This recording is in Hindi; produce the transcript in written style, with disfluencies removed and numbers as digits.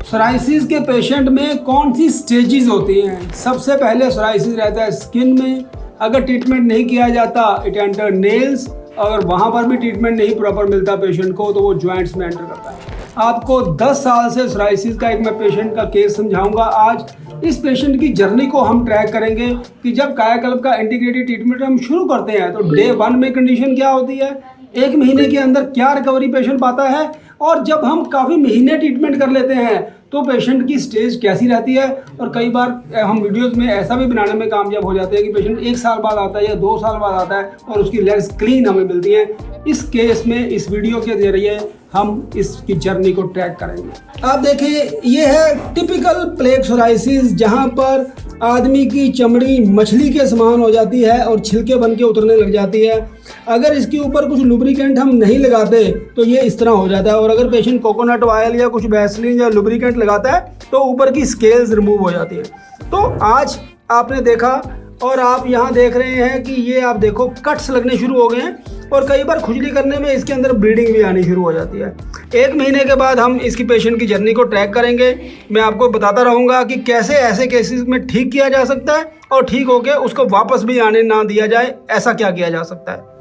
सोराइसिस के पेशेंट में कौन सी स्टेजेस होती हैं? सबसे पहले सोराइसिस रहता है स्किन में। अगर ट्रीटमेंट नहीं किया जाता इट एंटर नेल्स। अगर वहाँ पर भी ट्रीटमेंट नहीं प्रॉपर मिलता पेशेंट को तो वो जॉइंट्स में एंटर करता है। आपको 10 साल से सोराइसिस का एक मैं पेशेंट का केस समझाऊंगा। आज इस पेशेंट की जर्नी को हम ट्रैक करेंगे कि जब कायाकल्प का इंटीग्रेटेड ट्रीटमेंट हम शुरू करते हैं तो डे 1 में कंडीशन क्या होती है, 1 महीने के अंदर क्या रिकवरी पेशेंट पाता है, और जब हम काफ़ी महीने ट्रीटमेंट कर लेते हैं तो पेशेंट की स्टेज कैसी रहती है। और कई बार हम वीडियोस में ऐसा भी बनाने में कामयाब हो जाते हैं कि पेशेंट 1 साल बाद आता है या 2 साल बाद आता है और उसकी लेग्स क्लीन हमें मिलती हैं। इस केस में इस वीडियो के जरिए हम इसकी जर्नी को ट्रैक करेंगे। आप देखिए, ये है टिपिकल प्लेग सोराइसिस, जहाँ पर आदमी की चमड़ी मछली के समान हो जाती है और छिलके बन के उतरने लग जाती है। अगर इसके ऊपर कुछ लुब्रिकेंट हम नहीं लगाते तो ये इस तरह हो जाता है, और अगर पेशेंट कोकोनट ऑयल या कुछ वैसलीन या लुब्रिकेंट लगाता है तो ऊपर की स्केल्स रिमूव हो जाती है। तो आज आपने देखा और आप यहाँ देख रहे हैं कि ये आप देखो कट्स लगने शुरू हो गए हैं, और कई बार खुजली करने में इसके अंदर ब्लीडिंग भी आनी शुरू हो जाती है। 1 महीने के बाद हम इसकी पेशेंट की जर्नी को ट्रैक करेंगे। मैं आपको बताता रहूँगा कि कैसे ऐसे केसेस में ठीक किया जा सकता है और ठीक होके उसको वापस भी आने ना दिया जाए, ऐसा क्या किया जा सकता है।